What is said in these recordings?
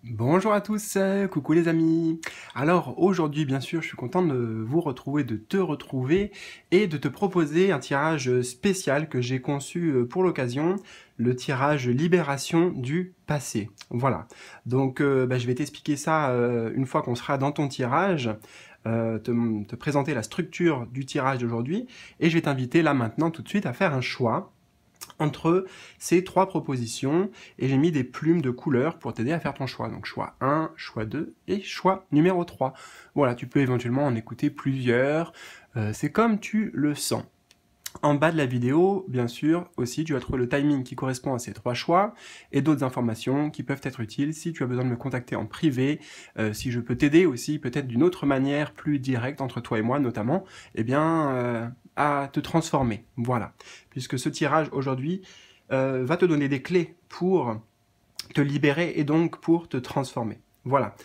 Bonjour à tous, coucou les amis. Alors aujourd'hui, bien sûr, je suis content de vous retrouver, de te retrouver et de te proposer un tirage spécial que j'ai conçu pour l'occasion, le tirage Libération du passé. Voilà. Donc je vais t'expliquer ça une fois qu'on sera dans ton tirage, te présenter la structure du tirage d'aujourd'hui et je vais t'inviter là maintenant tout de suite à faire un choix entre ces trois propositions et j'ai mis des plumes de couleurs pour t'aider à faire ton choix. Donc choix 1, choix 2 et choix numéro 3. Voilà, tu peux éventuellement en écouter plusieurs, c'est comme tu le sens. En bas de la vidéo, bien sûr, aussi, tu vas trouver le timing qui correspond à ces trois choix et d'autres informations qui peuvent être utiles si tu as besoin de me contacter en privé, si je peux t'aider aussi peut-être d'une autre manière plus directe entre toi et moi notamment, eh bien, à te transformer. Voilà. Puisque ce tirage aujourd'hui va te donner des clés pour te libérer et donc pour te transformer. Voilà.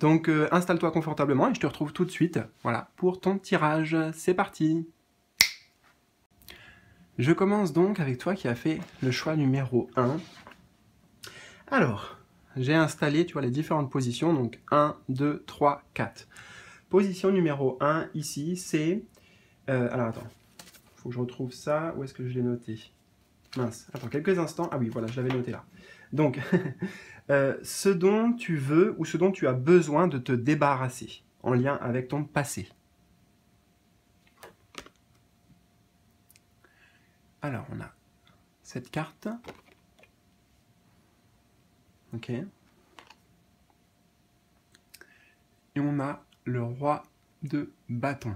Donc installe-toi confortablement et je te retrouve tout de suite, voilà, pour ton tirage. C'est parti! Je commence donc avec toi qui as fait le choix numéro 1. Alors, j'ai installé, tu vois, les différentes positions, donc 1, 2, 3, 4. Position numéro 1, ici, c'est... alors, attends, il faut que je retrouve ça. Où est-ce que je l'ai noté? Mince, attends, quelques instants. Ah oui, voilà, je l'avais noté là. Donc, ce dont tu veux ou ce dont tu as besoin de te débarrasser en lien avec ton passé. Alors, on a cette carte. Ok. Et on a le roi de bâton.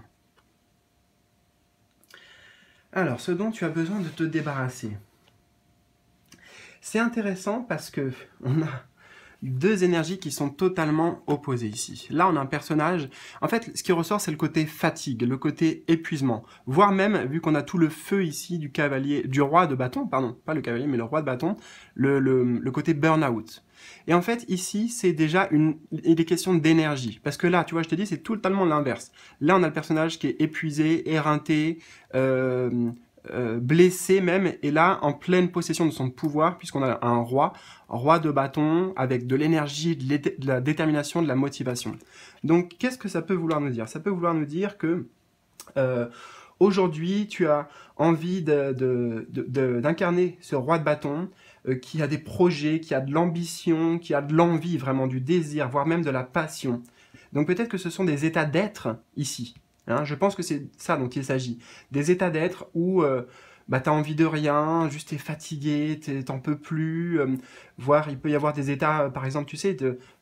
Alors, ce dont tu as besoin de te débarrasser. C'est intéressant parce que on a deux énergies qui sont totalement opposées ici. Là, on a un personnage... En fait, ce qui ressort, c'est le côté fatigue, le côté épuisement. Voire même, vu qu'on a tout le feu ici du cavalier, du roi de bâton, pardon, pas le cavalier, mais le roi de bâton, le côté burn-out. Et en fait, ici, c'est déjà il est question d'énergie. Parce que là, tu vois, je t'ai dit, c'est totalement l'inverse. Là, on a le personnage qui est épuisé, éreinté, blessé même, et là, en pleine possession de son pouvoir, puisqu'on a un roi de bâton, avec de l'énergie, de la détermination, de la motivation. Donc, qu'est-ce que ça peut vouloir nous dire? Ça peut vouloir nous dire que aujourd'hui, tu as envie d'incarner ce roi de bâton, qui a des projets, qui a de l'ambition, qui a de l'envie, vraiment du désir, voire même de la passion. Donc peut-être que ce sont des états d'être ici. Hein, je pense que c'est ça dont il s'agit. Des états d'être où t'as envie de rien, juste t'es fatigué, t'en peux plus, voire il peut y avoir des états, par exemple, tu sais,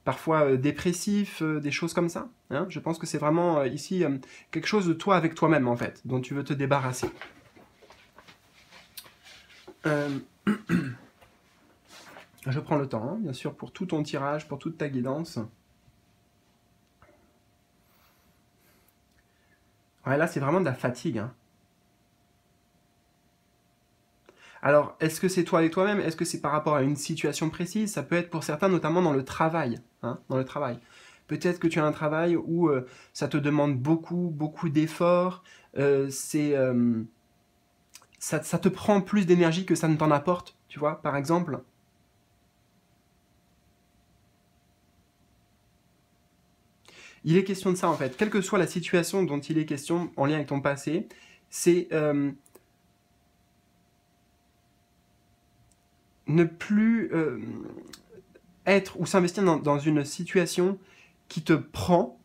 parfois dépressifs, des choses comme ça. Hein. Je pense que c'est vraiment ici quelque chose de toi avec toi-même, en fait, dont tu veux te débarrasser. Je prends le temps, hein, bien sûr, pour tout ton tirage, pour toute ta guidance. Ouais, là, c'est vraiment de la fatigue. Hein. Alors, est-ce que c'est toi avec toi-même? Est-ce que c'est par rapport à une situation précise? Ça peut être pour certains, notamment dans le travail. Hein, dans le travail. Peut-être que tu as un travail où ça te demande beaucoup d'efforts. Ça te prend plus d'énergie que ça ne t'en apporte, tu vois, par exemple. Il est question de ça, en fait. Quelle que soit la situation dont il est question en lien avec ton passé, c'est ne plus être ou s'investir dans une situation qui te prend,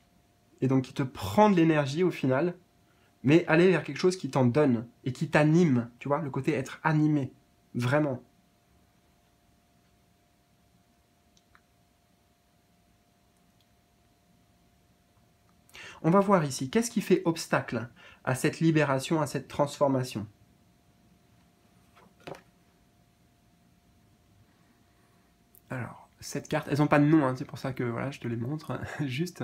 et donc qui te prend de l'énergie au final, mais aller vers quelque chose qui t'en donne et qui t'anime, tu vois, le côté être animé, vraiment. On va voir ici, qu'est-ce qui fait obstacle à cette libération, à cette transformation? Alors, cette carte, elles n'ont pas de nom, hein, c'est pour ça que voilà, je te les montre, juste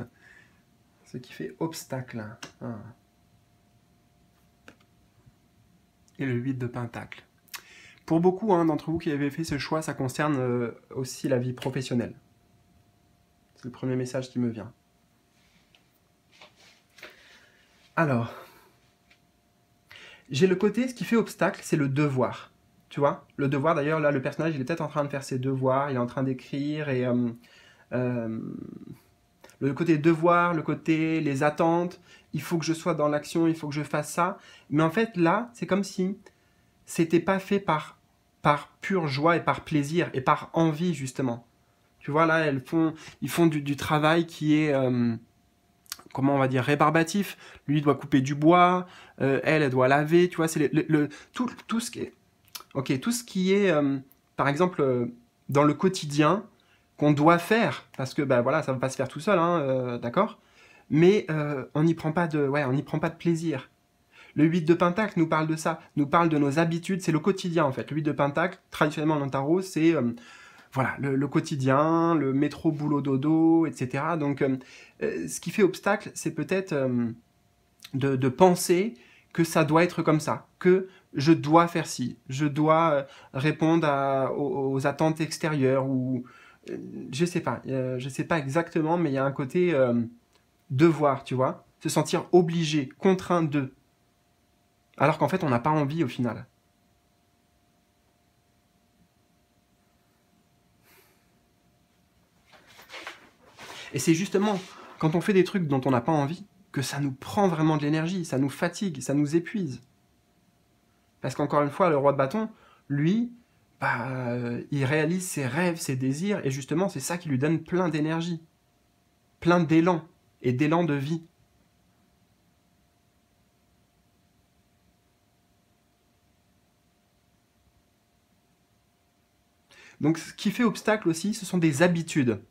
ce qui fait obstacle. Ah. Et le 8 de pentacle. Pour beaucoup d'entre vous qui avez fait ce choix, ça concerne aussi la vie professionnelle. C'est le premier message qui me vient. Alors, j'ai le côté, ce qui fait obstacle, c'est le devoir. Tu vois, le devoir, d'ailleurs, là, le personnage, il est peut-être en train de faire ses devoirs, il est en train d'écrire, et euh, le côté devoir, le côté les attentes, il faut que je sois dans l'action, il faut que je fasse ça. Mais en fait, là, c'est comme si c'était pas fait par pure joie et par plaisir et par envie, justement. Tu vois, là, ils font du travail qui est, comment on va dire, rébarbatif. Lui, il doit couper du bois, elle doit laver, tu vois, c'est tout ce qui est, ok, tout ce qui est, par exemple, dans le quotidien, qu'on doit faire, parce que, bah voilà, ça ne va pas se faire tout seul, hein, d'accord. Mais on n'y prend pas ouais, on n'y prend pas de plaisir. Le 8 de Pentacle nous parle de ça, nous parle de nos habitudes, c'est le quotidien en fait. Le 8 de Pentacle, traditionnellement dans le tarot, c'est voilà, le quotidien, le métro, boulot, dodo, etc. Donc, ce qui fait obstacle, c'est peut-être de penser que ça doit être comme ça, que je dois faire ci, je dois répondre aux attentes extérieures, ou je sais pas exactement, mais il y a un côté devoir, tu vois, se sentir obligé, contraint de, alors qu'en fait on n'a pas envie au final. Et c'est justement quand on fait des trucs dont on n'a pas envie que ça nous prend vraiment de l'énergie, ça nous fatigue, ça nous épuise. Parce qu'encore une fois, le roi de bâton, lui, bah, il réalise ses rêves, ses désirs, et justement c'est ça qui lui donne plein d'énergie, plein d'élan, et d'élan de vie. Donc ce qui fait obstacle aussi, ce sont des habitudes,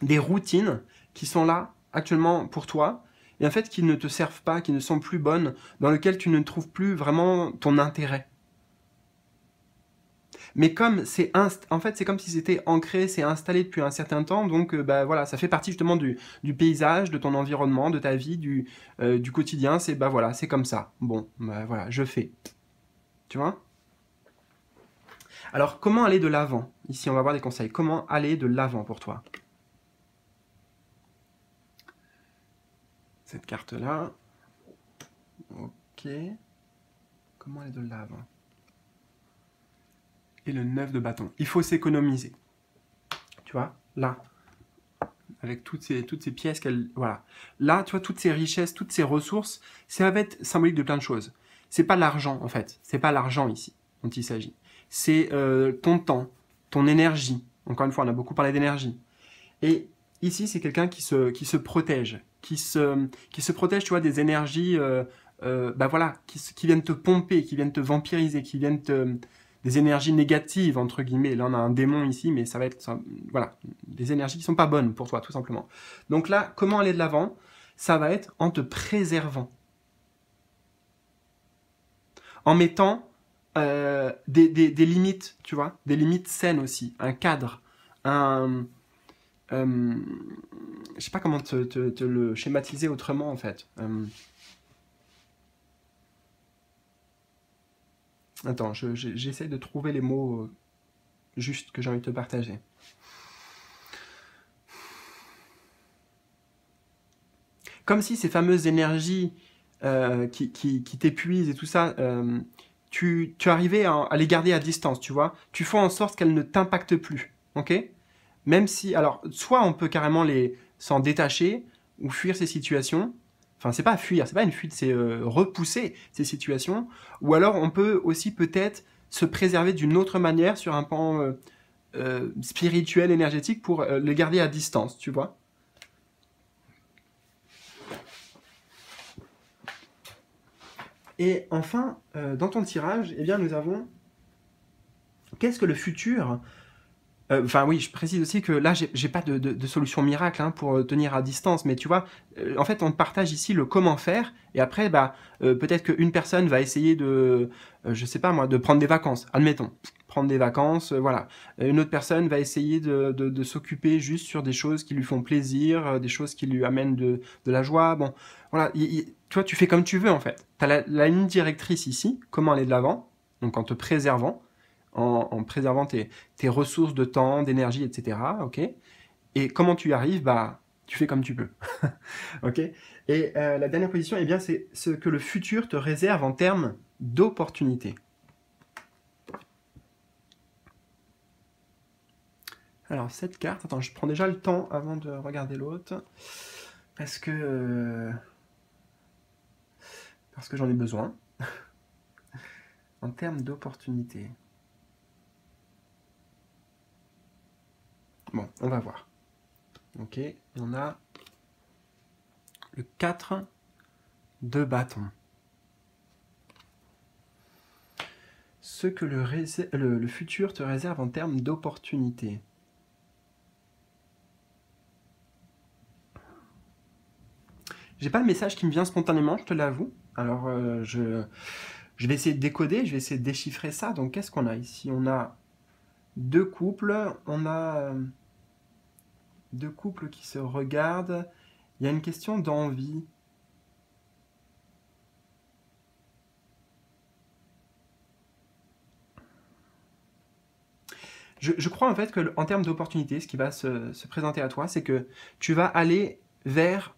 des routines qui sont là actuellement pour toi, et en fait qui ne te servent pas, qui ne sont plus bonnes, dans lesquelles tu ne trouves plus vraiment ton intérêt. Mais comme en fait c'est comme si c'était ancré, c'est installé depuis un certain temps, donc bah voilà, ça fait partie justement du paysage, de ton environnement, de ta vie, du quotidien. C'est bah voilà, c'est comme ça. Bon, bah voilà, je fais. Tu vois? Alors comment aller de l'avant? Ici, on va voir des conseils. Comment aller de l'avant pour toi? Cette carte-là. Ok. Comment aller de l'avant? Et le 9 de bâton. Il faut s'économiser. Tu vois? Là. Avec toutes ces pièces qu'elle... Voilà. Là, tu vois, toutes ces richesses, toutes ces ressources, ça va être symbolique de plein de choses. C'est pas l'argent, en fait. C'est pas l'argent ici dont il s'agit. C'est ton temps, ton énergie. Encore une fois, on a beaucoup parlé d'énergie. Et ici, c'est quelqu'un qui se protège, qui se protège, tu vois, des énergies, bah voilà, qui viennent te pomper, qui viennent te vampiriser, qui viennent des énergies négatives, entre guillemets. Là, on a un démon ici, mais ça va être, voilà, des énergies qui sont pas bonnes pour toi, tout simplement. Donc là, comment aller de l'avant? Ça va être en te préservant. En mettant des limites, tu vois, des limites saines aussi, un cadre, un... je sais pas comment te le schématiser autrement, en fait. Attends, j'essaie de trouver les mots justes que j'ai envie de te partager. Comme si ces fameuses énergies qui t'épuisent et tout ça, tu arrivais à les garder à distance, tu vois. Tu fais en sorte qu'elles ne t'impactent plus, ok? Même si, alors, soit on peut carrément s'en détacher ou fuir ces situations. Enfin, c'est pas fuir, c'est pas une fuite, c'est repousser ces situations. Ou alors, on peut aussi peut-être se préserver d'une autre manière sur un plan spirituel, énergétique, pour le garder à distance, tu vois. Et enfin, dans ton tirage, eh bien, nous avons qu'est-ce que le futur. Enfin oui, je précise aussi que là, j'ai pas de solution miracle hein, pour tenir à distance, mais tu vois, en fait, on partage ici le comment faire, et après, bah, peut-être qu'une personne va essayer je sais pas moi, de prendre des vacances, admettons, prendre des vacances, voilà. Une autre personne va essayer de s'occuper juste sur des choses qui lui font plaisir, des choses qui lui amènent de la joie, bon, voilà, tu vois, tu fais comme tu veux en fait. Tu as la ligne directrice ici, comment aller de l'avant, donc en te préservant, en préservant tes ressources de temps, d'énergie, etc. Ok. Et comment tu y arrives? Bah, tu fais comme tu peux. Ok. Et la dernière position, eh bien, c'est ce que le futur te réserve en termes d'opportunités. Alors, cette carte, attends, je prends déjà le temps avant de regarder l'autre, parce que j'en ai besoin, en termes d'opportunités. Bon, on va voir. Ok, on a le 4 de bâton. Ce que le futur te réserve en termes d'opportunités. J'ai pas le message qui me vient spontanément, je te l'avoue. Alors, je vais essayer de décoder, je vais essayer de déchiffrer ça. Donc, qu'est-ce qu'on a ici? On a deux couples, on a deux couples qui se regardent. Il y a une question d'envie. Je crois en fait que en termes d'opportunités, ce qui va se présenter à toi, c'est que tu vas aller vers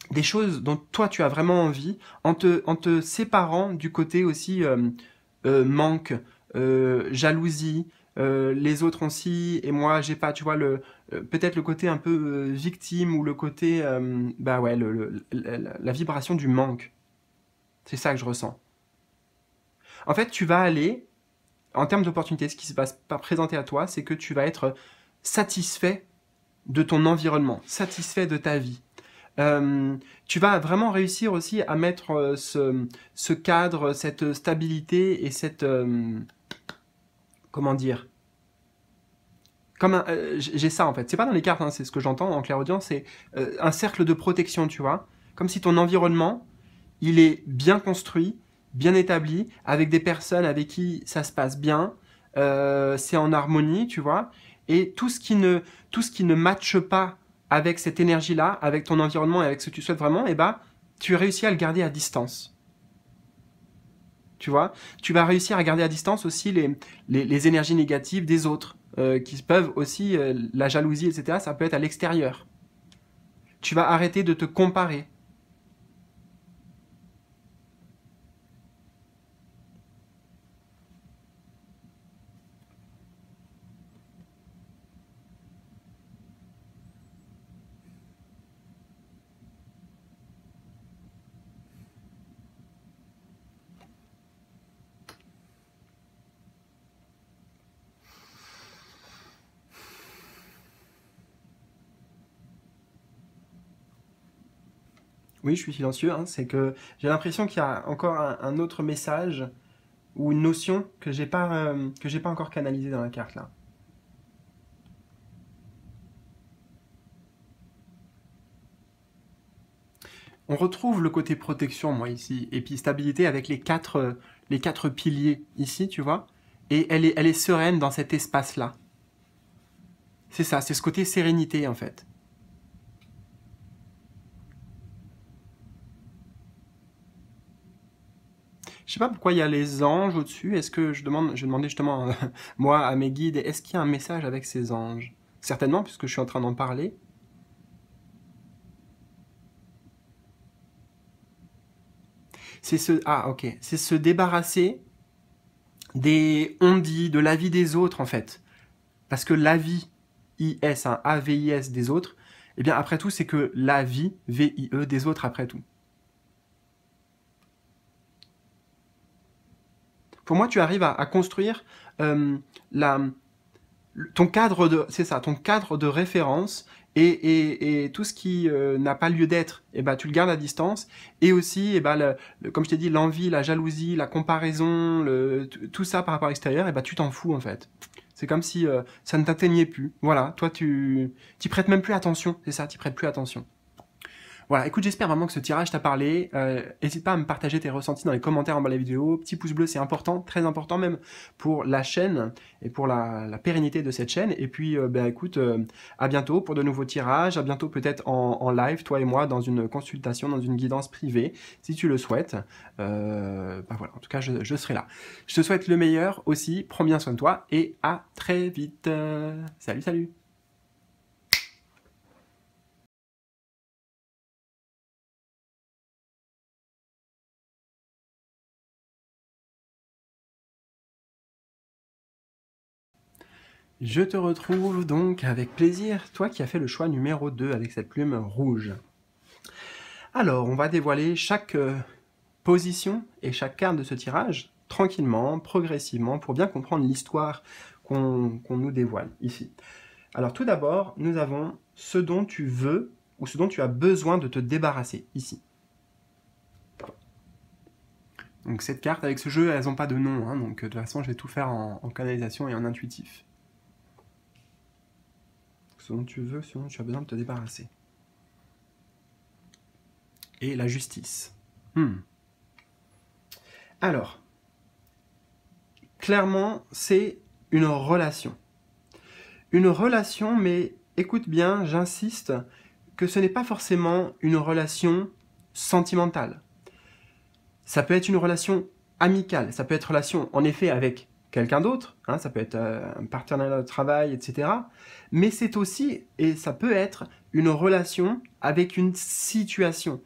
des choses dont toi tu as vraiment envie, en te séparant du côté aussi manque, jalousie, les autres ont ci et moi j'ai pas, tu vois, peut-être le côté un peu victime ou le côté, bah ouais, la vibration du manque. C'est ça que je ressens. En fait, tu vas aller, en termes d'opportunités, ce qui se passe pas présenter à toi, c'est que tu vas être satisfait de ton environnement, satisfait de ta vie. Tu vas vraiment réussir aussi à mettre ce cadre, cette stabilité et cette... comment dire, j'ai ça en fait, c'est pas dans les cartes, hein, c'est ce que j'entends en clairaudient, c'est un cercle de protection, tu vois. Comme si ton environnement, il est bien construit, bien établi, avec des personnes avec qui ça se passe bien, c'est en harmonie, tu vois. Et tout ce qui ne matche pas avec cette énergie-là, avec ton environnement et avec ce que tu souhaites vraiment, eh ben, tu réussis à le garder à distance. Tu vois, tu vas réussir à garder à distance aussi les énergies négatives des autres, qui peuvent aussi, la jalousie, etc., ça peut être à l'extérieur. Tu vas arrêter de te comparer. Oui, je suis silencieux, hein, c'est que j'ai l'impression qu'il y a encore un autre message ou une notion que j'ai pas encore canalisée dans la carte là. On retrouve le côté protection, moi, ici, et puis stabilité avec les quatre piliers ici, tu vois, et elle est sereine dans cet espace-là. C'est ça, c'est ce côté sérénité, en fait. Je sais pas pourquoi il y a les anges au-dessus. Est-ce que je demandais justement, moi, à mes guides, est-ce qu'il y a un message avec ces anges? Certainement, puisque je suis en train d'en parler. Ok, c'est se débarrasser des on-dit, de la vie des autres, en fait. Parce que la vie, I-S, hein, A-V-I-S, des autres, eh bien, après tout, c'est que la vie, V-I-E, des autres, après tout. Pour moi, tu arrives à construire euh, la, ton cadre de, c'est ça, ton cadre de référence et tout ce qui n'a pas lieu d'être, eh ben, tu le gardes à distance. Et aussi, eh ben, comme je t'ai dit, l'envie, la jalousie, la comparaison, tout ça par rapport à l'extérieur, eh ben, tu t'en fous en fait. C'est comme si ça ne t'atteignait plus. Voilà, toi, tu t'y prêtes même plus attention. C'est ça, tu prêtes plus attention. Voilà, écoute, j'espère vraiment que ce tirage t'a parlé. N'hésite pas à me partager tes ressentis dans les commentaires en bas de la vidéo. Petit pouce bleu, c'est important, très important même pour la chaîne et pour la pérennité de cette chaîne. Et puis, ben, écoute, à bientôt pour de nouveaux tirages. À bientôt peut-être en live, toi et moi, dans une consultation, dans une guidance privée, si tu le souhaites. Ben voilà, en tout cas, je serai là. Je te souhaite le meilleur aussi. Prends bien soin de toi et à très vite. Salut, salut. Je te retrouve donc avec plaisir, toi qui as fait le choix numéro 2 avec cette plume rouge. Alors, on va dévoiler chaque position et chaque carte de ce tirage, tranquillement, progressivement, pour bien comprendre l'histoire qu'on nous dévoile ici. Alors tout d'abord, nous avons ce dont tu veux ou ce dont tu as besoin de te débarrasser, ici. Donc cette carte, avec ce jeu, elles n'ont pas de nom, hein, donc de toute façon, je vais tout faire en canalisation et en intuitif. Ce dont tu veux, ce dont tu as besoin de te débarrasser. Et la justice. Alors, clairement, c'est une relation. Une relation, mais écoute bien, j'insiste, que ce n'est pas forcément une relation sentimentale. Ça peut être une relation amicale, ça peut être une relation, en effet, avec quelqu'un d'autre, hein, ça peut être un partenaire de travail, etc. Mais c'est aussi, et ça peut être, une relation avec une situation.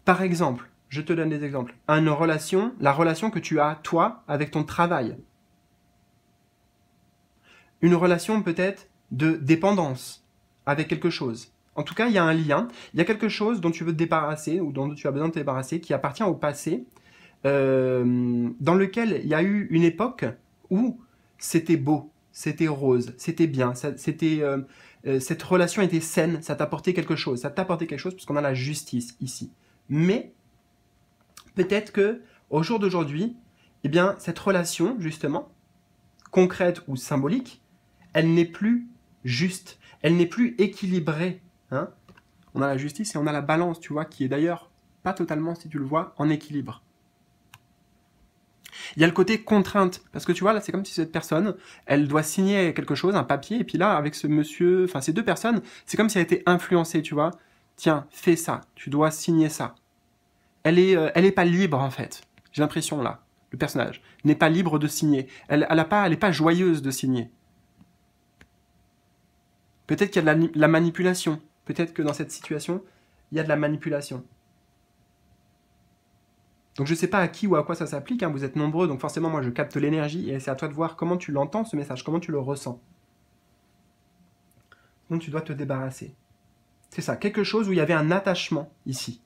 Par exemple, je te donne des exemples. Une relation, la relation que tu as, toi, avec ton travail. Une relation peut-être de dépendance avec quelque chose. En tout cas, il y a un lien, il y a quelque chose dont tu veux te débarrasser ou dont tu as besoin de te débarrasser qui appartient au passé, dans lequel il y a eu une époque où c'était beau, c'était rose, c'était bien, cette relation était saine, ça t'apportait quelque chose, puisqu'on a la justice ici. Mais peut-être que au jour d'aujourd'hui, eh bien, cette relation, justement, concrète ou symbolique, elle n'est plus juste, elle n'est plus équilibrée. Hein, on a la justice et on a la balance, tu vois, qui est d'ailleurs pas totalement, si tu le vois, en équilibre. Il y a le côté contrainte, parce que tu vois, là, c'est comme si cette personne, elle doit signer quelque chose, un papier, et puis là, avec ce monsieur, enfin, ces deux personnes, c'est comme si elle était influencée, tu vois. Tiens, fais ça, tu dois signer ça. Elle est pas libre, en fait. J'ai l'impression, là, le personnage n'est pas libre de signer. Elle est pas joyeuse de signer. Peut-être qu'il y a de la manipulation. Peut-être que dans cette situation, il y a de la manipulation. Donc je ne sais pas à qui ou à quoi ça s'applique, hein, vous êtes nombreux, donc forcément moi je capte l'énergie et c'est à toi de voir comment tu l'entends ce message, comment tu le ressens. Donc tu dois te débarrasser. C'est ça, quelque chose où il y avait un attachement ici.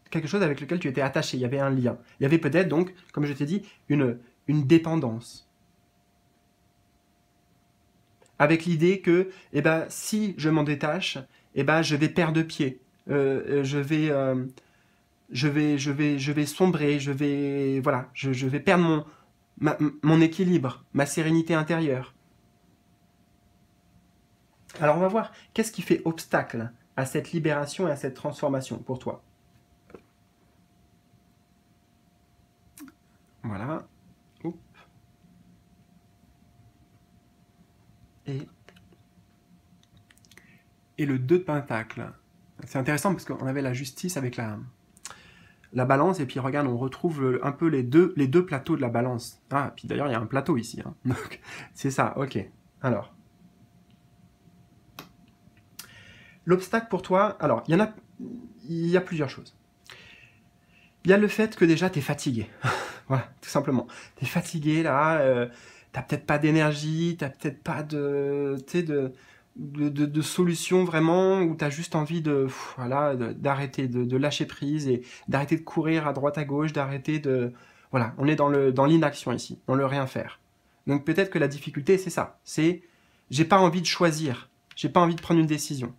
Quelque chose avec lequel tu étais attaché, il y avait un lien. Il y avait peut-être donc, comme je t'ai dit, une dépendance. Avec l'idée que, eh ben, si je m'en détache, eh ben, je vais perdre pied. Je vais sombrer, je vais perdre mon équilibre, ma sérénité intérieure. Alors on va voir, qu'est-ce qui fait obstacle à cette libération et à cette transformation pour toi? Voilà. Oups. Et le 2 de pentacle. C'est intéressant parce qu'on avait la justice avec la balance, et puis regarde, on retrouve un peu les deux plateaux de la balance. Ah, puis d'ailleurs, il y a un plateau ici. Hein. Donc, c'est ça, ok. Alors. L'obstacle pour toi, alors, il y a plusieurs choses. Il y a le fait que déjà, tu es fatigué. Voilà, tout simplement. Tu es fatigué, là, t'as peut-être pas d'énergie, t'as peut-être pas de solution vraiment, où tu as juste envie d'arrêter, de lâcher prise et d'arrêter de courir à droite à gauche, d'arrêter de... Voilà, on est dans l'inaction ici, dans le rien faire. Donc peut-être que la difficulté, c'est ça. C'est, j'ai pas envie de choisir, j'ai pas envie de prendre une décision.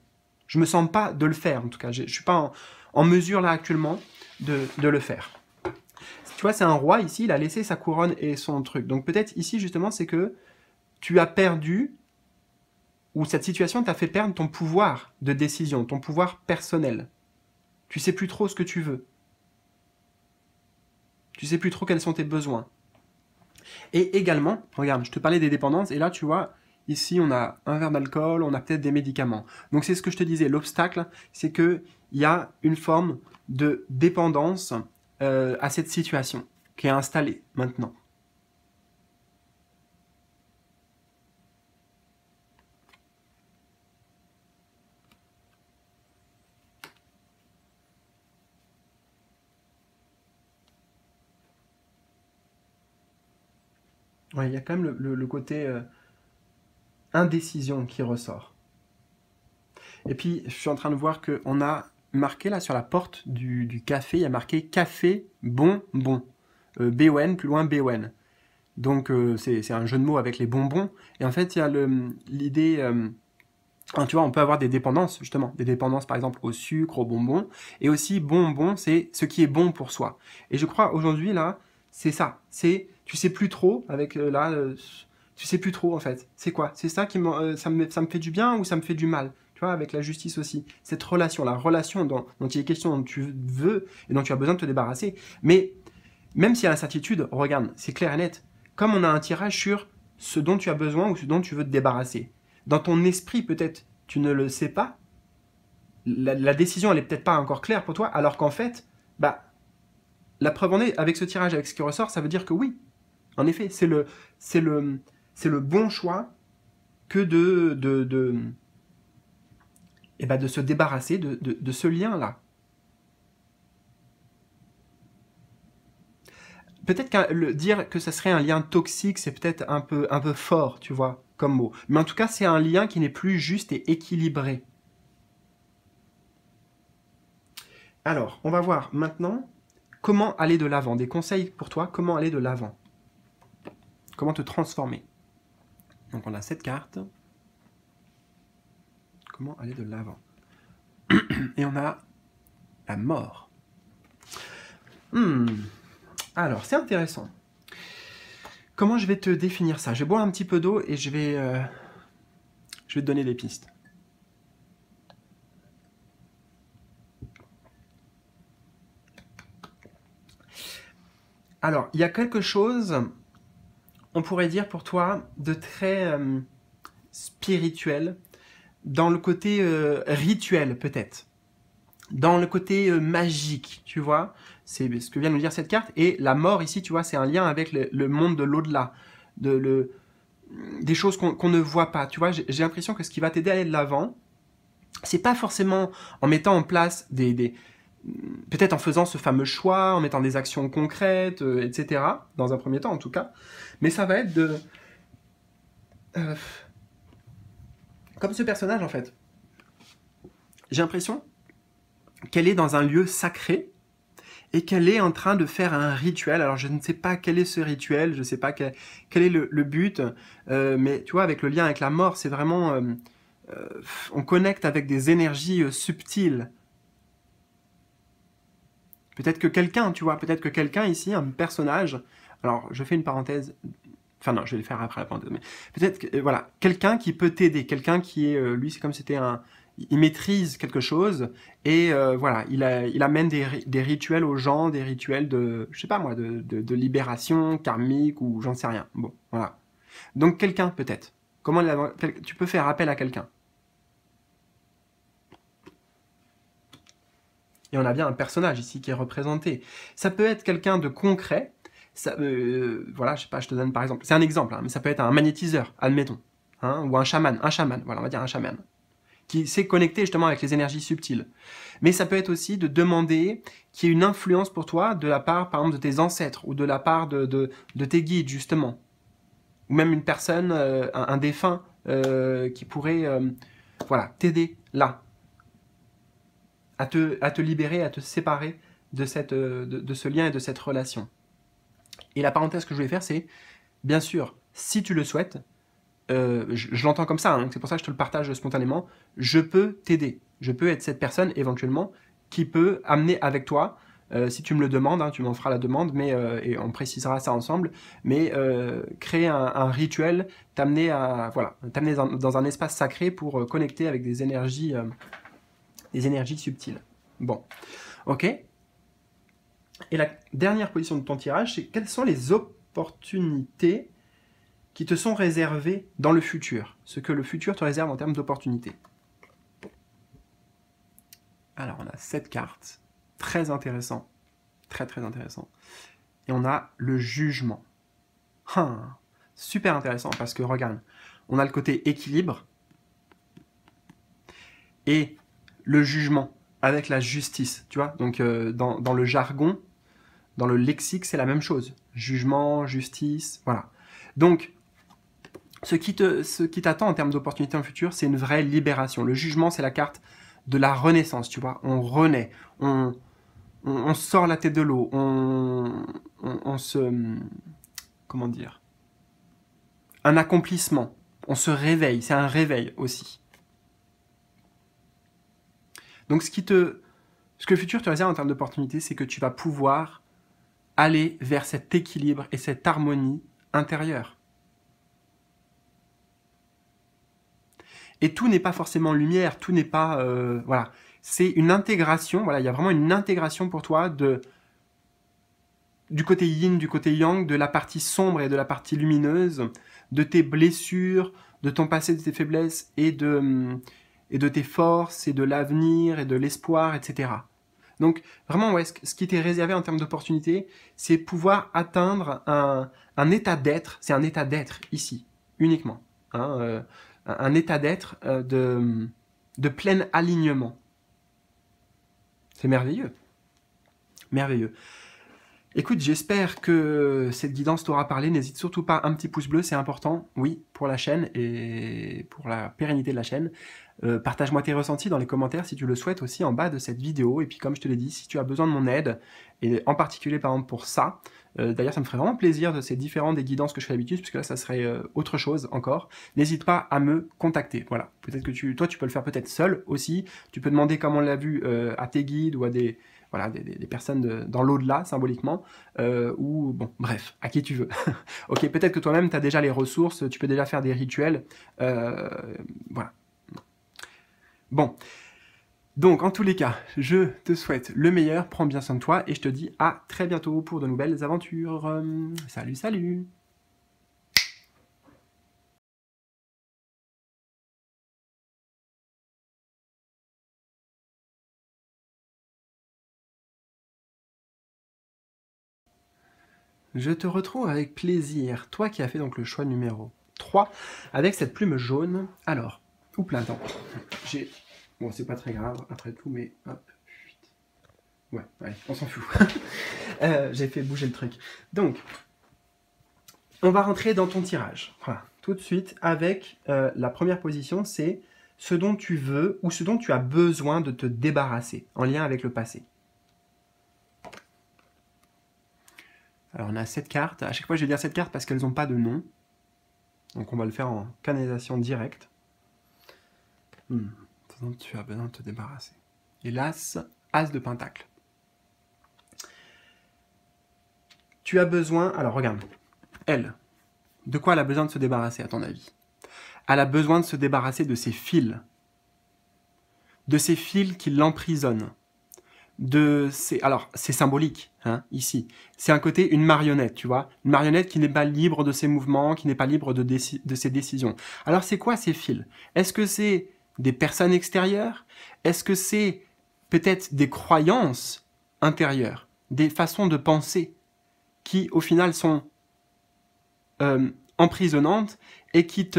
Je me sens pas de le faire, en tout cas. Je suis pas en mesure, là, actuellement, de le faire. Tu vois, c'est un roi ici, il a laissé sa couronne et son truc. Donc peut-être ici, justement, c'est que tu as perdu, ou cette situation t'a fait perdre ton pouvoir de décision, ton pouvoir personnel. Tu sais plus trop ce que tu veux. Tu sais plus trop quels sont tes besoins. Et également, regarde, je te parlais des dépendances, et là, tu vois, ici, on a un verre d'alcool, on a peut-être des médicaments. Donc c'est ce que je te disais, l'obstacle, c'est qu'il y a une forme de dépendance à cette situation qui est installée maintenant. Ouais, il y a quand même le côté indécision qui ressort. Et puis, je suis en train de voir qu'on a marqué là sur la porte du café, il y a marqué café bonbon. B-O-N, plus loin B-O-N. Donc, c'est un jeu de mots avec les bonbons. Et en fait, il y a l'idée... tu vois, on peut avoir des dépendances, justement. Des dépendances, par exemple, au sucre, aux bonbons. Et aussi, bonbon, c'est ce qui est bon pour soi. Et je crois, aujourd'hui, là, c'est ça. C'est, tu sais plus trop, avec, tu sais plus trop, en fait. C'est quoi? C'est ça ça me fait du bien ou ça me fait du mal? Tu vois, avec la justice aussi. Cette relation, la relation dont il est question, dont tu veux et dont tu as besoin de te débarrasser. Mais, même s'il y a l'incertitude, regarde, c'est clair et net. Comme on a un tirage sur ce dont tu as besoin ou ce dont tu veux te débarrasser. Dans ton esprit, peut-être, tu ne le sais pas. La décision, elle est peut-être pas encore claire pour toi, alors qu'en fait, bah, la preuve en est, avec ce tirage, avec ce qui ressort, ça veut dire que oui. En effet, c'est le bon choix que de se débarrasser de ce lien-là. Peut-être dire que ça serait un lien toxique, c'est peut-être un peu fort, tu vois, comme mot. Mais en tout cas, c'est un lien qui n'est plus juste et équilibré. Alors, on va voir maintenant comment aller de l'avant. Des conseils pour toi, comment aller de l'avant. Comment te transformer. Donc, on a cette carte. Comment aller de l'avant. Et on a la mort. Alors, c'est intéressant. Comment je vais te définir ça? Je vais boire un petit peu d'eau et je vais te donner des pistes. Alors, il y a quelque chose, on pourrait dire pour toi, de très spirituel, dans le côté rituel peut-être, dans le côté magique, tu vois. C'est ce que vient de nous dire cette carte. Et la mort ici, tu vois, c'est un lien avec le monde de l'au-delà, des choses qu'on ne voit pas. Tu vois, j'ai l'impression que ce qui va t'aider à aller de l'avant, c'est pas forcément en mettant en place peut-être en faisant ce fameux choix, en mettant des actions concrètes, etc., dans un premier temps en tout cas, mais ça va être comme ce personnage en fait. J'ai l'impression qu'elle est dans un lieu sacré, et qu'elle est en train de faire un rituel. Alors je ne sais pas quel est ce rituel, je ne sais pas quel est le but, mais tu vois, avec le lien avec la mort, c'est vraiment... on connecte avec des énergies subtiles. Peut-être que quelqu'un, tu vois, peut-être que quelqu'un ici, un personnage, alors je fais une parenthèse, enfin non, je vais le faire après la parenthèse, mais peut-être que, voilà, quelqu'un qui peut t'aider, quelqu'un qui est, lui, c'est comme si c'était il maîtrise quelque chose, et voilà, il amène des rituels aux gens, des rituels je sais pas moi, de libération karmique, ou j'en sais rien, bon, voilà. Donc quelqu'un, peut-être. Tu peux faire appel à quelqu'un. Et on a bien un personnage ici qui est représenté. Ça peut être quelqu'un de concret. Voilà, je sais pas, je te donne par exemple. C'est un exemple, hein, mais ça peut être un magnétiseur, admettons. Hein, ou un chaman, voilà, on va dire un chaman. Qui sait connecter justement avec les énergies subtiles. Mais ça peut être aussi de demander qu'il y ait une influence pour toi de la part, par exemple, de tes ancêtres, ou de la part de tes guides, justement. Ou même une personne, un défunt, qui pourrait voilà, t'aider là. À te libérer, à te séparer de ce lien et de cette relation. Et la parenthèse que je voulais faire, c'est, bien sûr, si tu le souhaites, je l'entends comme ça, hein, donc c'est pour ça que je te le partage spontanément, je peux t'aider. Je peux être cette personne, éventuellement, qui peut amener avec toi, si tu me le demandes, hein, tu m'en feras la demande, mais, et on précisera ça ensemble, mais créer un rituel, t'amener dans un espace sacré pour connecter avec des énergies subtiles. Bon, ok. Et la dernière position de ton tirage, c'est quelles sont les opportunités qui te sont réservées dans le futur, ce que le futur te réserve en termes d'opportunités. Alors, on a 7 cartes, très intéressant, très très intéressant. Et on a le jugement. Super intéressant, parce que, regarde, on a le côté équilibre, et le jugement, avec la justice, tu vois. Donc, dans le jargon, dans le lexique, c'est la même chose. Jugement, justice, voilà. Donc, Ce qui t'attend en termes d'opportunités dans le futur, c'est une vraie libération. Le jugement, c'est la carte de la renaissance, tu vois. On renaît, on sort la tête de l'eau, on se... Comment dire? Un accomplissement. On se réveille, c'est un réveil aussi. Donc ce que le futur te réserve en termes d'opportunités, c'est que tu vas pouvoir aller vers cet équilibre et cette harmonie intérieure. Et tout n'est pas forcément lumière, tout n'est pas... voilà. C'est une intégration, voilà, il y a vraiment une intégration pour toi du côté yin, du côté yang, de la partie sombre et de la partie lumineuse, de tes blessures, de ton passé, de tes faiblesses et de tes forces et de l'avenir et de l'espoir, etc. Donc vraiment, ouais, ce qui t'est réservé en termes d'opportunités, c'est pouvoir atteindre un état d'être, c'est un état d'être ici, uniquement. Hein, un état d'être de plein alignement. C'est merveilleux. Merveilleux. Écoute, j'espère que cette guidance t'aura parlé. N'hésite surtout pas, un petit pouce bleu, c'est important, oui, pour la chaîne et pour la pérennité de la chaîne. Partage-moi tes ressentis dans les commentaires si tu le souhaites aussi en bas de cette vidéo. Et puis comme je te l'ai dit, si tu as besoin de mon aide, et en particulier par exemple pour ça, d'ailleurs ça me ferait vraiment plaisir de ces différents des guidances que je fais d'habitude, puisque là ça serait autre chose encore, n'hésite pas à me contacter. Voilà, peut-être que toi tu peux le faire peut-être seul aussi, tu peux demander comme on l'a vu à tes guides ou à des personnes dans l'au-delà, symboliquement, ou, bon, bref, à qui tu veux. Ok, peut-être que toi-même, tu as déjà les ressources, tu peux déjà faire des rituels, voilà. Bon, donc, en tous les cas, je te souhaite le meilleur, prends bien soin de toi, et je te dis à très bientôt pour de nouvelles aventures. Salut, salut! Je te retrouve avec plaisir, toi qui as fait donc le choix numéro 3, avec cette plume jaune. Alors, oups là, attends, bon, c'est pas très grave, après tout, mais hop, ouais, allez, on s'en fout. J'ai fait bouger le truc. Donc, on va rentrer dans ton tirage, voilà, tout de suite, avec la première position, c'est ce dont tu veux ou ce dont tu as besoin de te débarrasser, en lien avec le passé. Alors on a 7 cartes, à chaque fois je vais dire 7 cartes parce qu'elles n'ont pas de nom. Donc on va le faire en canalisation directe. Ce dont tu as besoin de te débarrasser. Et l'As, As de Pentacle. Tu as besoin, alors regarde, elle, de quoi elle a besoin de se débarrasser à ton avis? Elle a besoin de se débarrasser de ses fils. De ces fils qui l'emprisonnent. Alors, c'est symbolique, hein, ici. C'est un côté, une marionnette, tu vois. Une marionnette qui n'est pas libre de ses mouvements, qui n'est pas libre de ses décisions. Alors, c'est quoi ces fils? Est-ce que c'est des personnes extérieures? Est-ce que c'est peut-être des croyances intérieures? Des façons de penser qui, au final, sont emprisonnantes et qui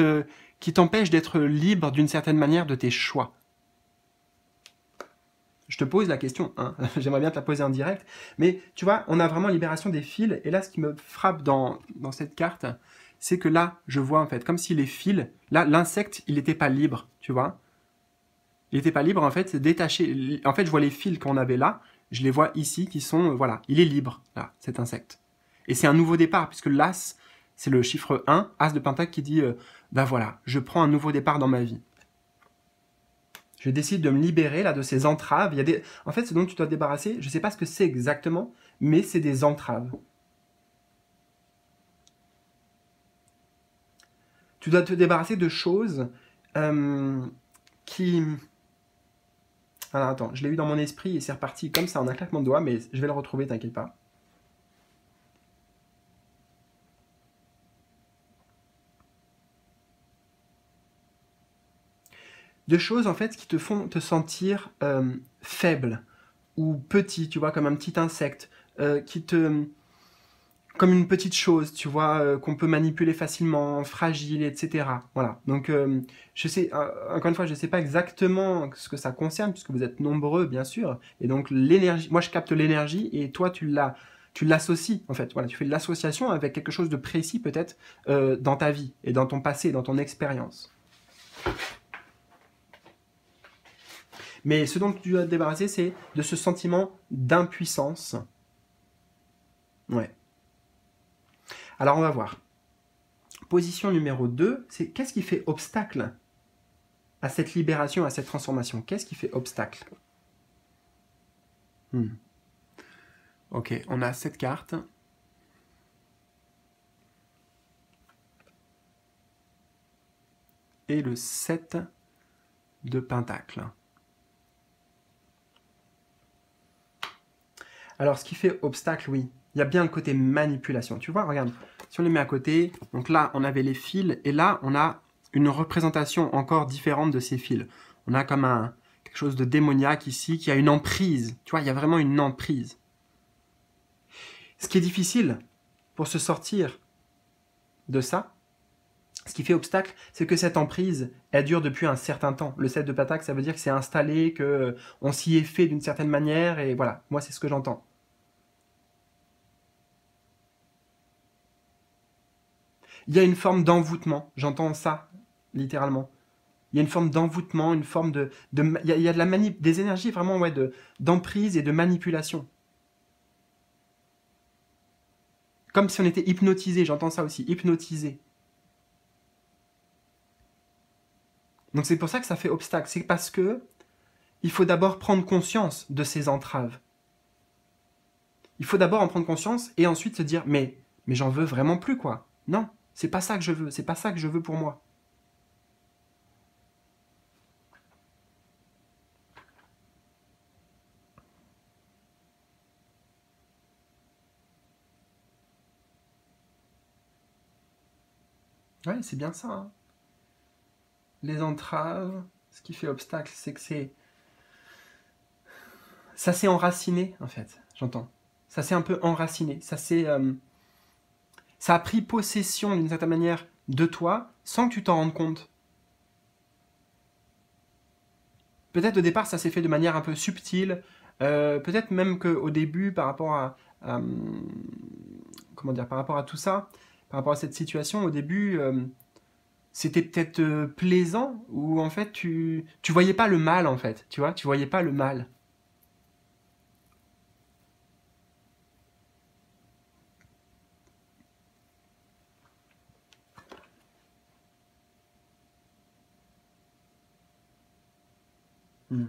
t'empêchent d'être libre d'une certaine manière de tes choix? Je te pose la question, hein. J'aimerais bien te la poser en direct, mais tu vois, on a vraiment libération des fils, et là, ce qui me frappe dans cette carte, c'est que là, je vois en fait, comme si les fils, là, l'insecte, il n'était pas libre, tu vois. Il n'était pas libre, en fait, c'est détaché. En fait, je vois les fils qu'on avait là, je les vois ici, qui sont, voilà, il est libre, là, cet insecte. Et c'est un nouveau départ, puisque l'As, c'est le chiffre 1, As de Pentacle, qui dit, bah voilà, je prends un nouveau départ dans ma vie. Je décide de me libérer là de ces entraves. En fait, ce dont tu dois te débarrasser, je ne sais pas ce que c'est exactement, mais c'est des entraves. Tu dois te débarrasser de choses qui... Alors attends, je l'ai eu dans mon esprit et c'est reparti comme ça en un claquement de doigts, mais je vais le retrouver, t'inquiète pas. De choses en fait qui te font te sentir faible ou petit, tu vois, comme un petit insecte, comme une petite chose, tu vois, qu'on peut manipuler facilement, fragile, etc. Voilà. Donc, je sais, encore une fois, je ne sais pas exactement ce que ça concerne, puisque vous êtes nombreux, bien sûr. Et donc, l'énergie, moi, je capte l'énergie, et toi, tu l'as tu l'associes, en fait. Voilà, tu fais de l'association avec quelque chose de précis, peut-être, dans ta vie, et dans ton passé, dans ton expérience. Mais ce dont tu dois te débarrasser, c'est de ce sentiment d'impuissance. Ouais. Alors, on va voir. Position numéro 2, c'est qu'est-ce qui fait obstacle à cette libération, à cette transformation? Qu'est-ce qui fait obstacle? Ok, on a cette carte. Et le 7 de Pentacle. Alors, ce qui fait obstacle, oui, il y a bien le côté manipulation. Tu vois, regarde, si on les met à côté, donc là, on avait les fils, et là, on a une représentation encore différente de ces fils. On a comme quelque chose de démoniaque ici, qui a une emprise. Tu vois, il y a vraiment une emprise. Ce qui est difficile pour se sortir de ça, ce qui fait obstacle, c'est que cette emprise, elle dure depuis un certain temps. Le 7 de Pentacle, ça veut dire que c'est installé, qu'on s'y est fait d'une certaine manière, et voilà, moi, c'est ce que j'entends. Il y a une forme d'envoûtement, j'entends ça, littéralement. Il y a une forme d'envoûtement, une forme il y a de des énergies vraiment ouais, d'emprise et de manipulation. Comme si on était hypnotisé, j'entends ça aussi, hypnotisé. Donc c'est pour ça que ça fait obstacle, c'est parce que il faut d'abord prendre conscience de ces entraves. Il faut d'abord en prendre conscience et ensuite se dire mais j'en veux vraiment plus quoi. Non, c'est pas ça que je veux, c'est pas ça que je veux pour moi. Ouais, c'est bien ça. Hein. Les entraves, ce qui fait obstacle, c'est que ça s'est enraciné, en fait, j'entends. Ça s'est un peu enraciné. Ça a pris possession, d'une certaine manière, de toi, sans que tu t'en rendes compte. Peut-être au départ, ça s'est fait de manière un peu subtile. Peut-être même qu'au début, par rapport comment dire, par rapport à tout ça, par rapport à cette situation, au début, c'était peut-être plaisant, ou en fait, tu voyais pas le mal, en fait, tu vois, tu voyais pas le mal. Il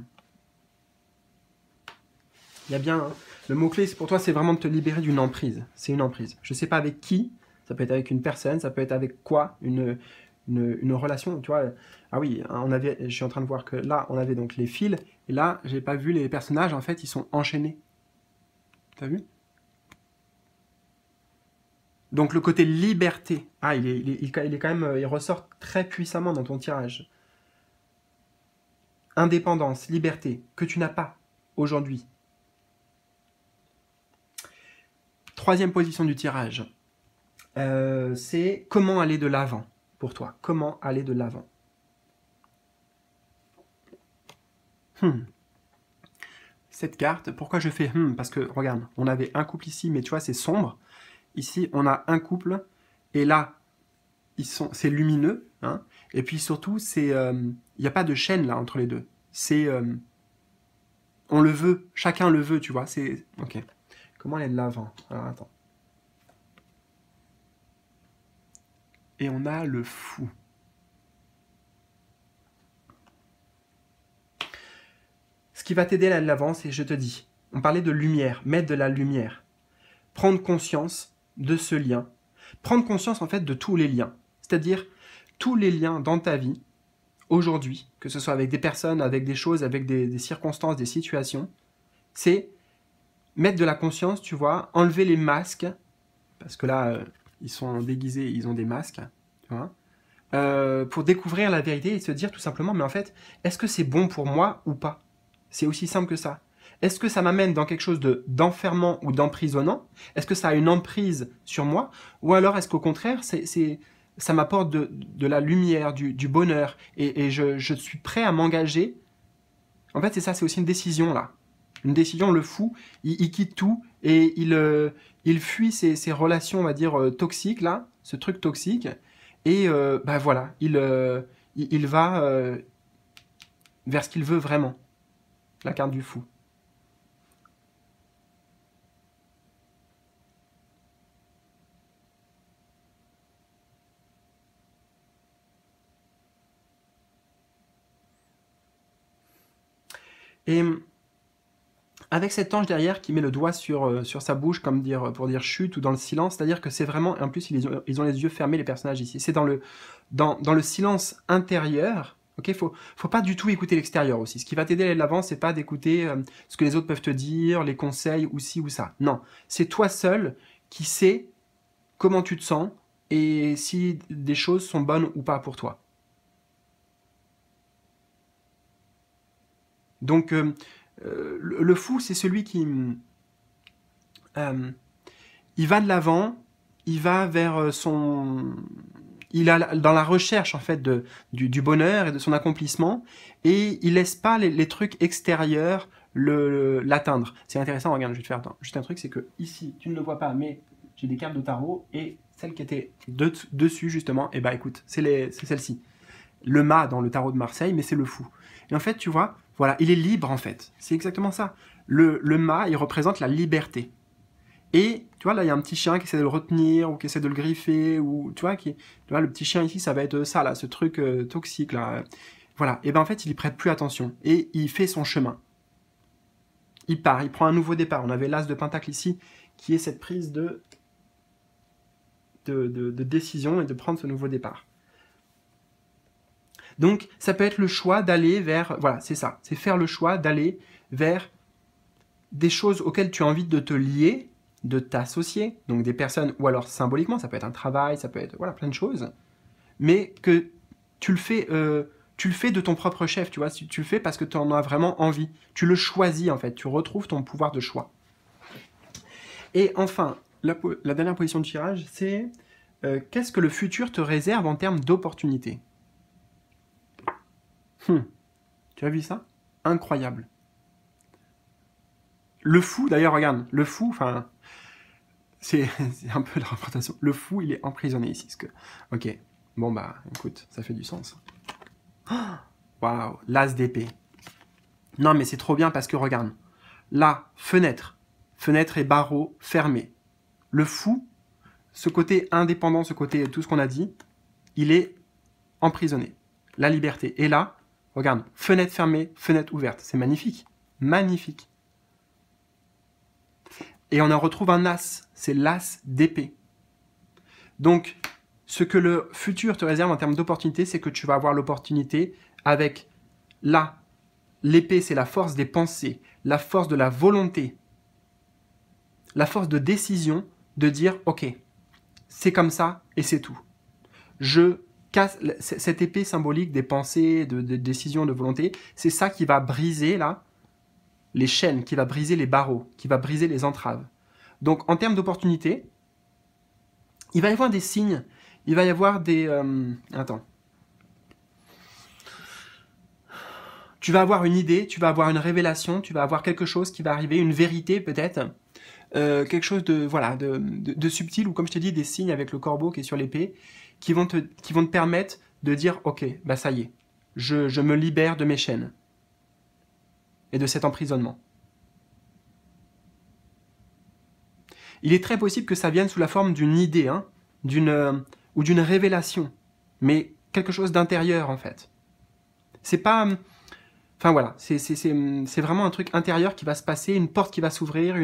y a bien, hein, le mot-clé pour toi, c'est vraiment de te libérer d'une emprise. C'est une emprise. Je sais pas avec qui, ça peut être avec une personne, ça peut être avec quoi, une relation, tu vois. Ah oui, je suis en train de voir que là, on avait donc les fils, et là, j'ai pas vu les personnages, en fait, ils sont enchaînés. T'as vu? Donc le côté liberté, il est quand même, il ressort très puissamment dans ton tirage. Indépendance, liberté, que tu n'as pas aujourd'hui. Troisième position du tirage, c'est comment aller de l'avant pour toi. Comment aller de l'avant. Cette carte, pourquoi je fais parce que, regarde, on avait un couple ici, mais tu vois, c'est sombre. Ici, on a un couple, et là, c'est lumineux. Hein, et puis surtout, il n'y a pas de chaîne là entre les deux. C'est... on le veut, chacun le veut, tu vois. C'est ok. Comment aller de l'avant? Alors, attends. Et on a le fou. Ce qui va t'aider là de l'avant, c'est, je te dis, on parlait de lumière, mettre de la lumière. Prendre conscience de ce lien. Prendre conscience en fait de tous les liens. C'est-à-dire tous les liens dans ta vie, aujourd'hui, que ce soit avec des personnes, avec des choses, avec des circonstances, des situations, c'est mettre de la conscience, tu vois, enlever les masques, parce que là, ils sont déguisés, ils ont des masques, tu vois, pour découvrir la vérité et se dire tout simplement, mais en fait, est-ce que c'est bon pour moi ou pas? C'est aussi simple que ça. Est-ce que ça m'amène dans quelque chose d'enfermant ou d'emprisonnant? Est-ce que ça a une emprise sur moi? Ou alors est-ce qu'au contraire, ça m'apporte de la lumière, du bonheur, et je suis prêt à m'engager? En fait, c'est ça, c'est aussi une décision, là. une décision. Le fou, il quitte tout et il fuit ces relations, on va dire, toxiques, là, ce truc toxique. Et bah voilà, il va vers ce qu'il veut vraiment. La carte du fou. Et avec cet ange derrière qui met le doigt sur sa bouche comme pour dire chute ou dans le silence, c'est-à-dire que c'est vraiment, en plus ils ont les yeux fermés les personnages ici, c'est dans le silence intérieur, ok, faut pas du tout écouter l'extérieur aussi, ce qui va t'aider à aller de l'avant, c'est pas d'écouter ce que les autres peuvent te dire, les conseils ou ci ou ça, non, c'est toi seul qui sais comment tu te sens et si des choses sont bonnes ou pas pour toi. Donc, le fou, c'est celui qui... il va de l'avant, il va vers son... Il est dans la recherche, en fait, du bonheur et de son accomplissement, et il laisse pas les trucs extérieurs l'atteindre. C'est intéressant, regarde, je vais te faire juste un truc, c'est que ici, tu ne le vois pas, mais j'ai des cartes de tarot, et celle qui était dessus, justement, et bah écoute, c'est celle-ci. Le mât dans le tarot de Marseille, mais c'est le fou. Et en fait, tu vois, voilà, il est libre en fait. C'est exactement ça. Le mât, il représente la liberté. Et tu vois, là, il y a un petit chien qui essaie de le retenir, ou qui essaie de le griffer, ou tu vois, le petit chien ici, ça va être ça, là, ce truc toxique, là. Voilà. Et ben en fait, il y prête plus attention. Et il fait son chemin. Il part, il prend un nouveau départ. On avait l'as de pentacle ici, qui est cette prise de décision et de prendre ce nouveau départ. Donc, ça peut être le choix d'aller vers... Voilà, c'est ça. C'est faire le choix d'aller vers des choses auxquelles tu as envie de te lier, de t'associer. Donc, des personnes, ou alors symboliquement, ça peut être un travail, ça peut être voilà, plein de choses. Mais que tu le fais de ton propre chef, tu vois. Tu le fais parce que tu en as vraiment envie. Tu le choisis, en fait. Tu retrouves ton pouvoir de choix. Et enfin, la dernière position de tirage, c'est qu'est-ce que le futur te réserve en termes d'opportunités ? Tu as vu ça? Incroyable. Le fou, d'ailleurs, regarde, le fou, enfin, c'est un peu la représentation. Le fou, il est emprisonné ici. Ok, bon bah, écoute, ça fait du sens. Waouh, l'as d'épée. Non, mais c'est trop bien parce que, regarde, là, fenêtre et barreau fermés. Le fou, ce côté indépendant, ce côté tout ce qu'on a dit, il est emprisonné. La liberté. Et là, regarde, fenêtre fermée, fenêtre ouverte. C'est magnifique. Magnifique. Et on en retrouve un as. C'est l'as d'épée. Donc, ce que le futur te réserve en termes d'opportunités, c'est que tu vas avoir l'opportunité avec là, l'épée, c'est la force des pensées, la force de la volonté, la force de décision de dire, ok, c'est comme ça et c'est tout. Je casse cette épée symbolique des pensées, de décisions, de volonté, c'est ça qui va briser là les chaînes, qui va briser les barreaux, qui va briser les entraves. Donc en termes d'opportunités, il va y avoir des signes, il va y avoir des... attends. Tu vas avoir une idée, tu vas avoir une révélation, tu vas avoir quelque chose qui va arriver, une vérité peut-être, quelque chose de, voilà, de subtil, ou comme je t'ai dit, des signes avec le corbeau qui est sur l'épée, qui vont te permettre de dire, ok, bah ça y est, je me libère de mes chaînes et de cet emprisonnement. Il est très possible que ça vienne sous la forme d'une idée, hein, ou d'une révélation, mais quelque chose d'intérieur en fait. C'est pas... Enfin voilà, c'est vraiment un truc intérieur qui va se passer, une porte qui va s'ouvrir,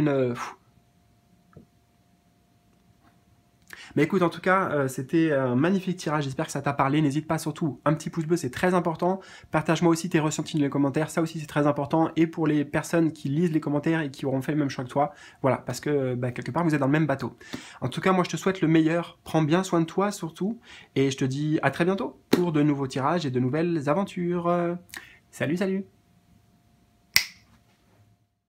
Mais écoute, en tout cas, c'était un magnifique tirage, j'espère que ça t'a parlé. N'hésite pas, surtout, un petit pouce bleu, c'est très important. Partage-moi aussi tes ressentis dans les commentaires, ça aussi c'est très important. Et pour les personnes qui lisent les commentaires et qui auront fait le même choix que toi, voilà, parce que bah, quelque part vous êtes dans le même bateau. En tout cas, moi je te souhaite le meilleur, prends bien soin de toi surtout, et je te dis à très bientôt pour de nouveaux tirages et de nouvelles aventures. Salut, salut!